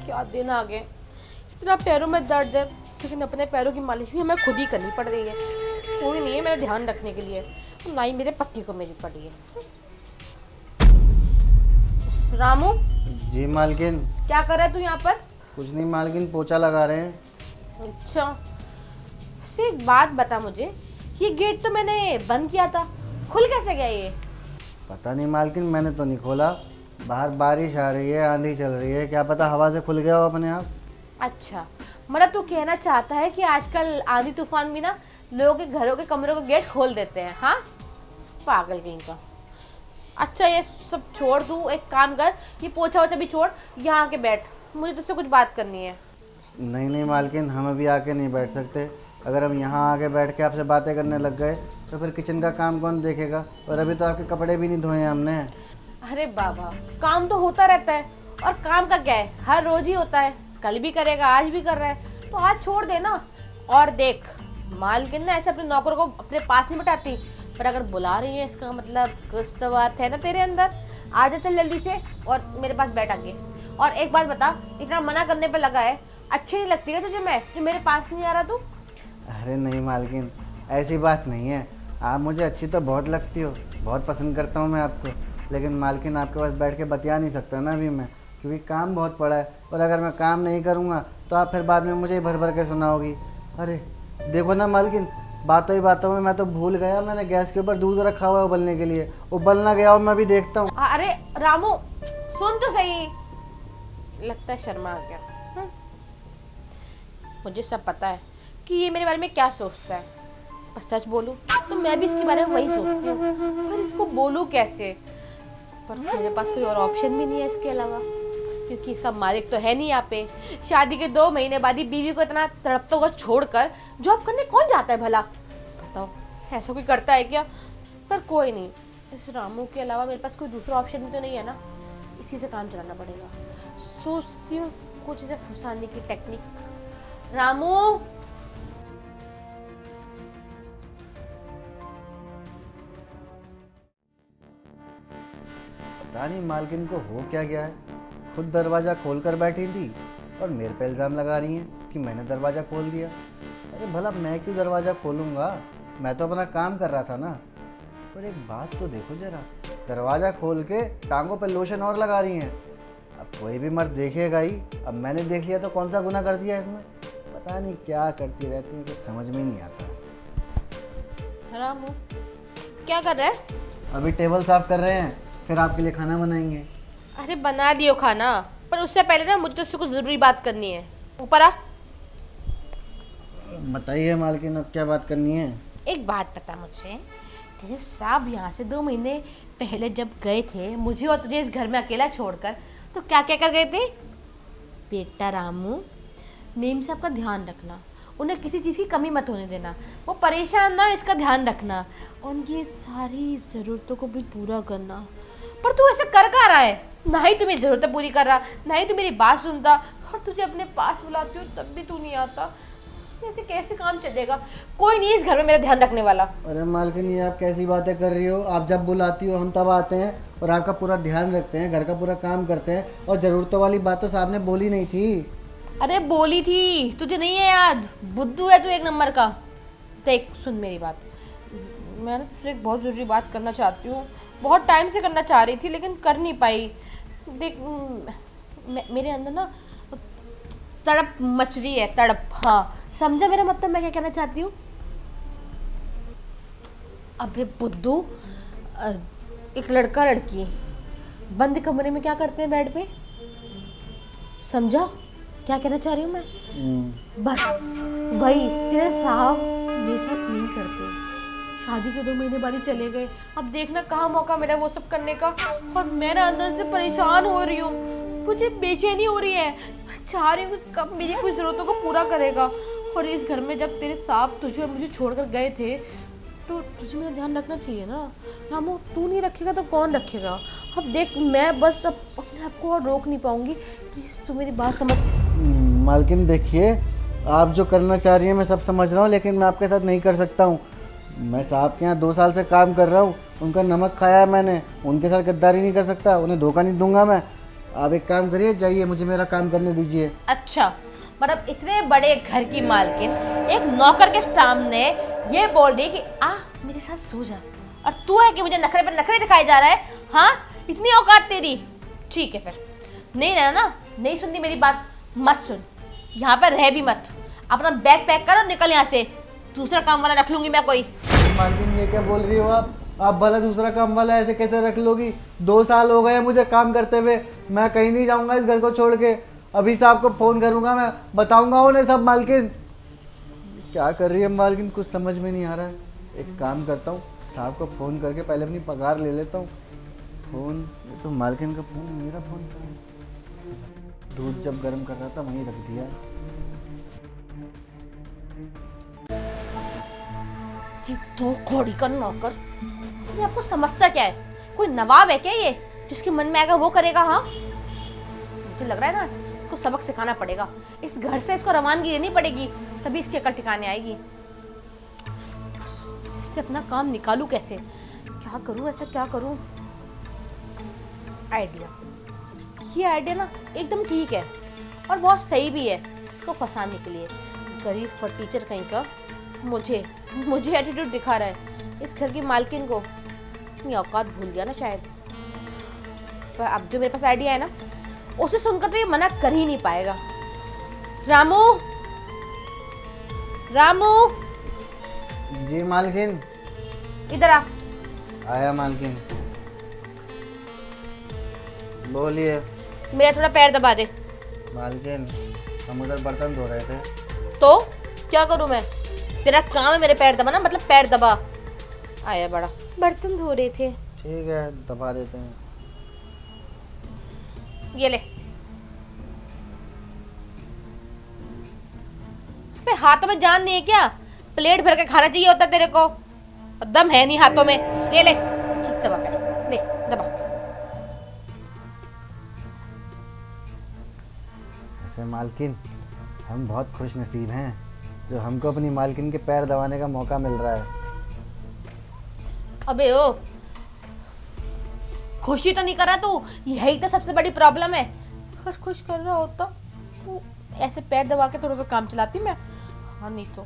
क्या दिन आ गए, इतना पैरों में दर्द है, लेकिन अपने पैरों की मालिश भी हमें खुद ही करनी पड़ रही है। कोई नहीं है मेरा ध्यान रखने के लिए, ना ही मेरे पति को मेरी पड़ी है। रामू, जी मालकिन। क्या कर रहा है तू यहाँ पर? कुछ नहीं मालकिन, पोछा लगा रहे हैं। अच्छा, से एक बात बता मुझे, ये गेट तो मैंने बंद किया था, खुल कैसे गया ये? पता नहीं मालकिन, मैंने तो नहीं खोला। बाहर बारिश आ रही है, आंधी चल रही है, क्या पता हवा से खुल गया हो अपने आप। अच्छा, मतलब तू कहना चाहता है कि आजकल आंधी तूफान भी ना लोगों के घरों के कमरों के गेट खोल देते हैं? हाँ, पागल कहीं का। अच्छा ये सब छोड़, तू एक काम कर, ये पोछा वोछा भी छोड़, यहाँ आके बैठ, मुझे तुझसे कुछ बात करनी है। नहीं नहीं मालकिन, हम अभी आके नहीं बैठ सकते। अगर हम यहाँ आके बैठ के आपसे बातें करने लग गए तो फिर किचन का काम कौन देखेगा? और अभी तो आपके कपड़े भी नहीं धोए हैं हमने। अरे बाबा, काम तो होता रहता है, और काम का क्या है, हर रोज ही होता है, कल भी करेगा, आज भी कर रहा है, तो आज छोड़ देना। और देख, मालकिन ना ऐसे अपने नौकर को अपने पास नहीं बिठाती, पर अगर बुला रही है इसका मतलब कुछ तो बात है ना तेरे अंदर। आ जा चल जल्दी से और मेरे पास बैठ आके। और एक बात बता, इतना मना करने पे लगा है, अच्छी नहीं लगती है तुझे मैं जो मेरे पास नहीं आ रहा तू? अरे नहीं मालकिन, ऐसी बात नहीं है। आप मुझे अच्छी तो बहुत लगती हो, बहुत पसंद करता हूँ मैं आपको, लेकिन मालकिन आपके पास बैठ के बतिया नहीं सकता ना अभी मैं, क्योंकि काम बहुत पड़ा है। और अगर मैं काम नहीं करूँगा तो आप फिर बाद में मुझे भर भर के सुनाओगी। अरे देखो ना मालकिन, बातों ही बातों में मैं तो भूल गया, मैंने गैस के ऊपर दूध रखा हुआ है उबलने के लिए, उबल ना गया हो मैं भी देखता हूँ। अरे रामू, सुन तो सही, लगता है शर्मा आ गया। मुझे सब पता है कि ये मेरे बारे में क्या सोचता है, पर सच बोलूं तो मैं भी इसके बारे में वही सोचती हूँ, पर इसको बोलूं कैसे? पर मेरे पास कोई और ऑप्शन भी नहीं है इसके अलावा, क्योंकि इसका मालिक तो है नहीं यहाँ पे। शादी के 2 महीने बाद ही बीवी को इतना तड़पता हुआ छोड़कर जॉब करने कौन जाता है भला? बताओ, ऐसा कोई करता है क्या? पर कोई नहीं, इस रामू के अलावा मेरे पास कोई दूसरा ऑप्शन भी तो नहीं है ना, इसी से काम चलाना पड़ेगा। सोचती हूँ कुछ इसे फंसाने की टेक्निक। रामू, पता नहीं मालकिन को हो क्या गया है, खुद दरवाज़ा खोल कर बैठी थी और मेरे पे इल्ज़ाम लगा रही हैं कि मैंने दरवाज़ा खोल दिया। अरे भला मैं क्यों दरवाज़ा खोलूँगा, मैं तो अपना काम कर रहा था ना। पर एक बात तो देखो ज़रा, दरवाज़ा खोल के टांगों पे लोशन और लगा रही हैं। अब कोई भी मर्द देखेगा ही, अब मैंने देख लिया तो कौन सा गुनाह कर दिया इसमें? पता नहीं क्या करती रहती है, कुछ समझ में ही नहीं आता। रामू क्या कर रहा है? अभी टेबल साफ़ कर रहे हैं, फिर आपके लिए खाना बनाएंगे। अरे बना दियो खाना, पर उससे पहले ना मुझे तुझसे कुछ जरूरी बात करनी है। ऊपर आ। बताइए मालकिन, अब क्या बात करनी है? एक बात बता मुझे, तेरे साहब यहाँ से 2 महीने पहले जब गए थे मुझे और तुझे इस घर में अकेला छोड़कर, तो क्या क्या कर गए थे? बेटा रामू, मेम साहब का ध्यान रखना, उन्हें किसी चीज़ की कमी मत होने देना, वो परेशान ना, इसका ध्यान रखना, उनकी सारी ज़रूरतों को भी पूरा करना। पर तू ऐसे कर क्या रहा है? ना ही तू मेरी ज़रूरतें पूरी कर रहा, ना ही तू मेरी बात सुनता, और तुझे अपने पास बुलाती हूँ तब भी तू नहीं आता। ऐसे कैसे काम चलेगा? कोई नहीं है इस घर में मेरा ध्यान रखने वाला। अरे मालकिन, ये आप कैसी बातें कर रही हो? आप जब बुलाती हो हम तब आते हैं और आपका पूरा ध्यान रखते हैं, घर का पूरा काम करते हैं, और ज़रूरतों वाली बात तो साहब ने बोली नहीं थी। अरे बोली थी, तुझे नहीं है याद? बुद्धू है तू एक नंबर का। देख सुन मेरी बात, मैं ना तुझसे एक बहुत ज़रूरी बात करना चाहती हूँ, बहुत टाइम से करना चाह रही थी लेकिन कर नहीं पाई। देख मेरे अंदर ना तड़प मच रही है, तड़प। हाँ समझा मेरा मतलब मैं क्या कहना चाहती हूँ? अबे बुद्धू, एक लड़का लड़की बंद कमरे में क्या करते हैं बेड पे? समझा क्या कहना चाह रही हूँ मैं? बस वही, तेरे साहब मेरे साथ नहीं करते, शादी के 2 महीने बाद ही चले गए। अब देखना कहाँ मौका मिला वो सब करने का, और मैं ना अंदर से परेशान हो रही हूँ, मुझे बेचैनी हो रही है, चाह रही हूँ कि कब मेरी कुछ ज़रूरतों को पूरा करेगा। और इस घर में जब तेरे साहब तुझे और मुझे छोड़कर गए थे तो तुझे मेरा ध्यान रखना चाहिए ना रामू, तू नहीं रखेगा तो कौन रखेगा? अब देख मैं बस अब अपने आप को और रोक नहीं पाऊंगी, प्लीज़ तू मेरी बात समझ। मालकिन देखिए, आप जो करना चाह रही हैं मैं सब समझ रहा हूँ, लेकिन मैं आपके साथ नहीं कर सकता हूँ। मैं साहब के यहाँ 2 साल से काम कर रहा हूँ, उनका नमक खाया है मैंने, उनके साथ गद्दारी नहीं कर सकता, उन्हें धोखा नहीं दूंगा मैं। आप एक काम करिए, जाइए, मुझे मेरा काम करने दीजिए। अच्छा, मतलब इतने बड़े घर की मालकिन एक नौकर के सामने ये बोल रही कि आ मेरे साथ सो जा, और तू है कि मुझे नखरे पर नखरे दिखाए जा रहा है। हाँ, इतनी औकात तेरी। ठीक है, फिर नहीं रहना ना, नहीं सुननी मेरी बात, मत सुन, यहाँ पर रह भी मत, अपना बैग पैक कर और निकल यहाँ से। दूसरा काम वाला रख लूंगी मैं कोई। मालकिन ये क्या बोल रही हो आप भला दूसरा काम वाला ऐसे कैसे रख लोगी? 2 साल हो गए मुझे काम करते हुए, मैं कहीं नहीं जाऊंगा इस घर को छोड़ के। अभी साहब को फोन करूंगा, मैं बताऊंगा उन्हें सब। मालकिन क्या कर रही है मालकिन, कुछ समझ में नहीं आ रहा है। एक काम करता हूँ, साहब को फ़ोन करके पहले अपनी पगार ले लेता हूँ। फ़ोन, ये तो मालकिन का फ़ोन, मेरा फ़ोन कहाँ है? दूध जब गर्म कर रहा था वहीं रख दिया। ये दो घोड़ी का नौकर, ये आपको समझता क्या है? कोई नवाब है क्या ये, जिसके मन में आएगा वो करेगा? हाँ, मुझे लग रहा है ना इसको सबक सिखाना पड़ेगा। इस घर से इसको रवानगी लेनी पड़ेगी, तभी इसकी अकल ठिकाने आएगी। इससे अपना काम निकालूं कैसे? क्या करूं, ऐसा क्या करूं? आइडिया, ये आइडिया ना एकदम ठीक है और बहुत सही भी है इसको फंसाने के लिए। गरीब फटीचर कहीं का मुझे एटीट्यूड दिखा रहा है। इस घर की मालकिन को अपनी औकात भूल गया ना शायद। पर अब जो मेरे पास आइडिया है ना, उसे सुनकर तो ये मना कर ही नहीं पाएगा। रामू, रामू, जी मालकिन। इधर आ। आया मालकिन, बोलिए। मेरा थोड़ा पैर दबा दे। मालकिन हम उधर बर्तन धो रहे थे। तो क्या करूं मैं? तेरा काम है मेरे पैर दबाना, मतलब पैर दबा। आया बड़ा, बर्तन धो रहे थे। ठीक है, दबा देते हैं। ये ले। पे हाथों में जान नहीं है क्या? प्लेट भर के खाना चाहिए होता तेरे को, और दम है नहीं हाथों में। ये ले, खींच दबा पैर, ले दबा। ऐसे मालकिन, हम बहुत खुश नसीब हैं जो हमको अपनी मालकिन के पैर दबाने का मौका मिल रहा है। अबे ओ, खुशी तो नहीं कर रहा तू, यही तो सबसे बड़ी प्रॉब्लम है। अगर खुश कर रहा होता तो ऐसे पैर दबा के थोड़ा सा काम चलाती मैं। हाँ, नहीं तो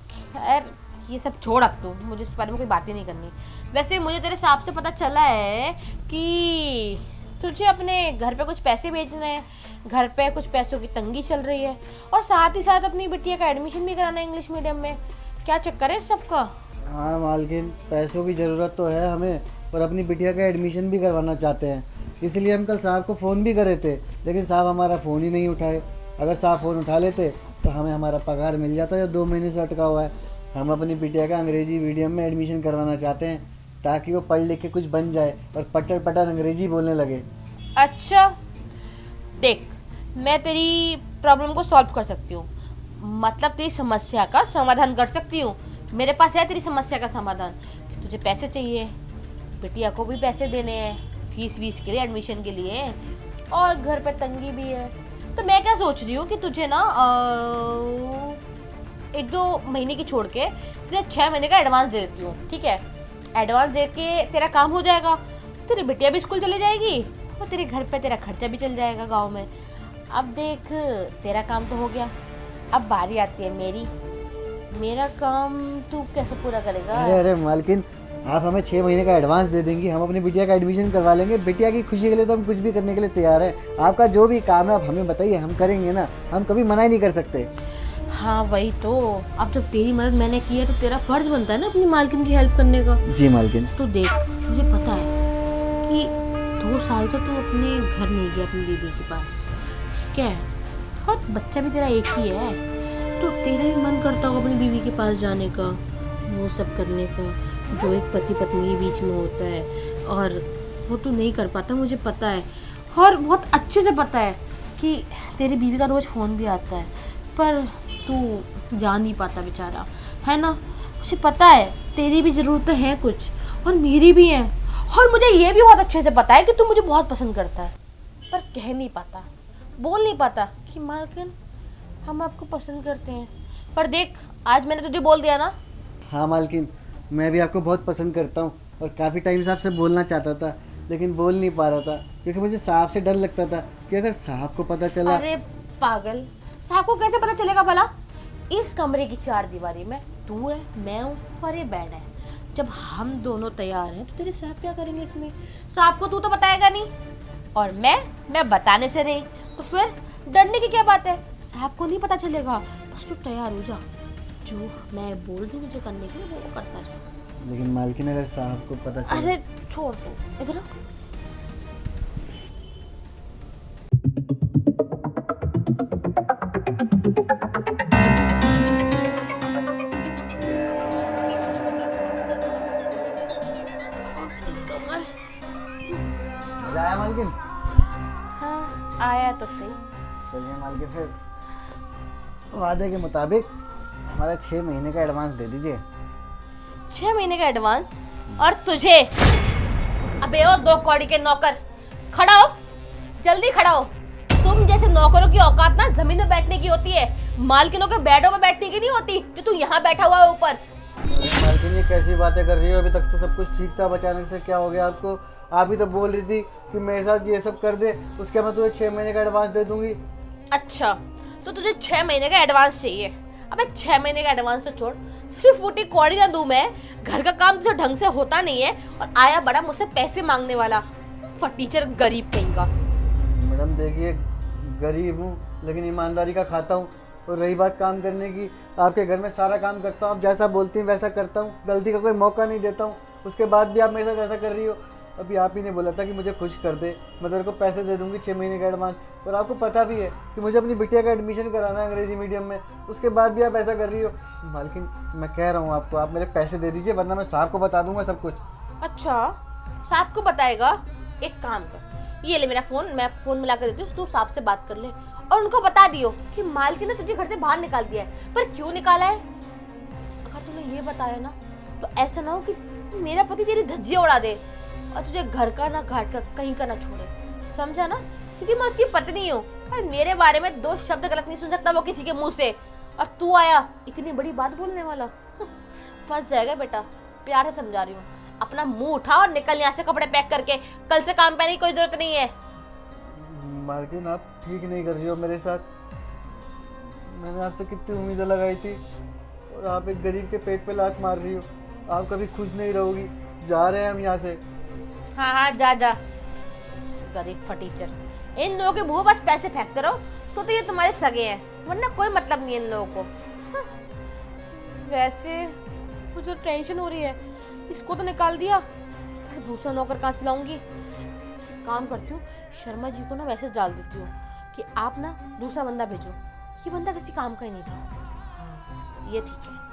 खैर, ये सब छोड़ अब तू, मुझे इस बारे में कोई बात ही नहीं करनी। वैसे मुझे तेरे हिसाब से पता चला है कि तुझे अपने घर पे कुछ पैसे भेजने हैं, घर पे कुछ पैसों की तंगी चल रही है, और साथ ही साथ अपनी बिटिया का एडमिशन भी कराना है इंग्लिश मीडियम में। क्या चक्कर है सबका? हाँ मालकिन, पैसों की ज़रूरत तो है हमें, और अपनी बिटिया का एडमिशन भी करवाना चाहते हैं। इसलिए हम कल साहब को फ़ोन भी करे थे, लेकिन साहब हमारा फ़ोन ही नहीं उठाए। अगर साहब फ़ोन उठा लेते तो हमें हमारा पगार मिल जाता, जो 2 महीने से अटका हुआ है। हम अपनी बिटिया का अंग्रेजी मीडियम में एडमिशन करवाना चाहते हैं, ताकि वो पढ़ लिख के कुछ बन जाए और पटर पटर अंग्रेजी बोलने लगे। अच्छा देख, मैं तेरी प्रॉब्लम को सॉल्व कर सकती हूँ, मतलब तेरी समस्या का समाधान कर सकती हूँ। मेरे पास है तेरी समस्या का समाधान। तुझे पैसे चाहिए, बिटिया को भी पैसे देने हैं, फीस वीस के लिए, एडमिशन के लिए, और घर पे तंगी भी है। तो मैं क्या सोच रही हूँ कि तुझे ना 1-2 महीने की छोड़ के सीधे 6 महीने का एडवांस दे देती हूँ। ठीक है, एडवांस दे के तेरा काम हो जाएगा, तेरी बिटिया भी स्कूल चली जाएगी, और तेरे घर पे तेरा खर्चा भी चल जाएगा गाँव में। अब देख, तेरा काम तो हो गया, अब बारी आती है मेरी। मेरा काम तू कैसे पूरा करेगा? अरे अरे मालकिन, आप हमें 6 महीने का एडवांस दे देंगी, हम अपनी बिटिया का एडमिशन करवा लेंगे। बिटिया की खुशी के लिए तो हम कुछ भी करने के लिए तैयार हैं। आपका जो भी काम है आप हमें बताइए, हम करेंगे ना, हम कभी मना ही नहीं कर सकते। हाँ वही तो, अब जब तेरी मदद मैंने की है तो तेरा फर्ज बनता है ना अपनी मालकिन की हेल्प करने का। जी मालकिन। तो देख, मुझे पता है कि 2 साल तो तू अपने घर नहीं गया अपनी बीवी के पास, ठीक है, और बच्चा भी तेरा एक ही है, तो तेरा भी मन करता होगा अपनी बीवी के पास जाने का, वो सब करने का जो एक पति पत्नी के बीच में होता है, और वो तू नहीं कर पाता, मुझे पता है, और बहुत अच्छे से पता है कि तेरी बीवी का रोज़ फ़ोन भी आता है, पर तू जा नहीं पाता बेचारा, है ना। मुझे पता है तेरी भी ज़रूरतें हैं कुछ, और मेरी भी हैं, और मुझे ये भी बहुत अच्छे से पता है कि तू मुझे बहुत पसंद करता है, पर कह नहीं पाता, बोल नहीं पाता कि मालकिन हम आपको पसंद करते हैं। पर देख, आज मैंने तुझे बोल दिया ना। हाँ मालकिन, मैं भी आपको बहुत पसंद करता हूँ और काफ़ी टाइम से आपसे बोलना चाहता था, लेकिन बोल नहीं पा रहा था क्योंकि मुझे सांप से डर लगता था कि अगर सांप को पता चला। अरे पागल, सांप को कैसे पता चलेगा भला? इस कमरे की चार दीवारी में तू है, मैं हूँ और ये बेड है। जब हम दोनों तैयार हैं तो तेरे सांप क्या करेंगे इसमें? सांप को तू तो बताएगा नहीं और मैं बताने से नहीं, तो फिर डरने की क्या बात है? सांप को नहीं पता चलेगा, बस तू तैयार हो जा। जो मैं बोल दूँ मुझे करने के लिए वो करता जा। लेकिन मालकिन अगर सांप को पता चला। अरे छोड़ तू, इधर आ। मजा आया मालकिन? हाँ आया तो सही। चलिए मालकिन, फिर वादे के मुताबिक हमारा 6 महीने का एडवांस दे दीजिए। 6 महीने का एडवांस? और तुझे? अबे ओ दो कौड़ी के नौकर, खड़ा हो, जल्दी खड़ा हो। तुम जैसे नौकरों की औकात ना जमीन में बैठने की होती है, मालकिनों के बेडों में बैठने की नहीं होती जो तू यहाँ बैठा हुआ है ऊपर। अरे मालकिन ये कैसी बातें कर रही हो? अभी तक तो सब कुछ ठीक था, बचाने से क्या हो गया आपको? आप ही तो बोल रही थी कि मेरे साथ ये सब कर दे, उसके बाद तुझे 6 महीने का एडवांस दे दूंगी। अच्छा तो तुझे 6 महीने का एडवांस चाहिए? अबे 6 महीने का एडवांस तो छोड़, सिर्फ फूटी कौड़ी ना दूं मैं? घर का काम तुझे ढंग से होता नहीं है और आया बड़ा मुझसे पैसे मांगने वाला फटीचर गरीब कहीं का। मैडम देखिए, गरीब हूँ लेकिन ईमानदारी का खाता हूँ। और रही बात काम करने की, आपके घर में सारा काम करता हूँ, आप जैसा बोलती हैं वैसा करता हूँ, गलती का कोई मौका नहीं देता हूँ। उसके बाद भी आप मेरे साथ ऐसा कर रही हो। अभी आप ही ने बोला था कि मुझे खुश कर दे, मैं तेरे को पैसे दे दूंगी 6 महीने का एडवांस। और आपको पता भी है कि मुझे अपनी बिटिया का एडमिशन कराना है अंग्रेजी मीडियम में, उसके बाद भी आप ऐसा कर रही हो। मालकिन मैं कह रहा हूँ आपको, आप मेरे पैसे दे दीजिए वरना मैं साहब को बता दूंगा सब कुछ। अच्छा साहब को बताएगा? एक काम कर, ये ले मेरा फोन, मैं फोन मिला कर देती हूँ, तू साहब से बात कर ले और उनको बता दियो कि मालकिन ने तुझे घर से बाहर निकाल दिया है। पर क्यों निकाला है? अगर तूने ये बताया ना तो ऐसा ना हो कि मेरा पति तेरी धज्जियां उड़ा दे और तुझे घर का ना घाट का कहीं का ना छोड़े, समझा ना? क्योंकि मैं उसकी पत्नी हूँ और मेरे बारे में 2 शब्द गलत नहीं सुन सकता वो किसी के मुंह से। और तू आया इतनी बड़ी बात बोलने वाला, फंस जाएगा बेटा। प्यार से समझा रही हूँ, अपना मुंह उठा और निकल यहाँ से कपड़े पैक करके, कल से काम पहनने की कोई जरूरत नहीं है। मालकिन आप ठीक नहीं कर रही हो मेरे साथ। मैंने आपसे कितनी उम्मीदें लगाई थी और आप एक गरीब के पेट पे लात मार रही हो। आप कभी खुश नहीं रहोगी। जा रहे हैं हम यहाँ से। हाँ हाँ जा जा, गरीब फटीचर। इन लोगों के मुंह बस पैसे फेंकते रहो तो ये तुम्हारे सगे हैं, वरना कोई मतलब नहीं है इन लोगों को। हाँ। वैसे मुझे टेंशन हो रही है, इसको तो निकाल दिया, पर दूसरा नौकर कहाँ से लाऊंगी? काम करती हूँ, शर्मा जी को ना मैसेज डाल देती हूँ कि आप ना दूसरा बंदा भेजो, ये बंदा किसी काम का ही नहीं था। हाँ ये ठीक है।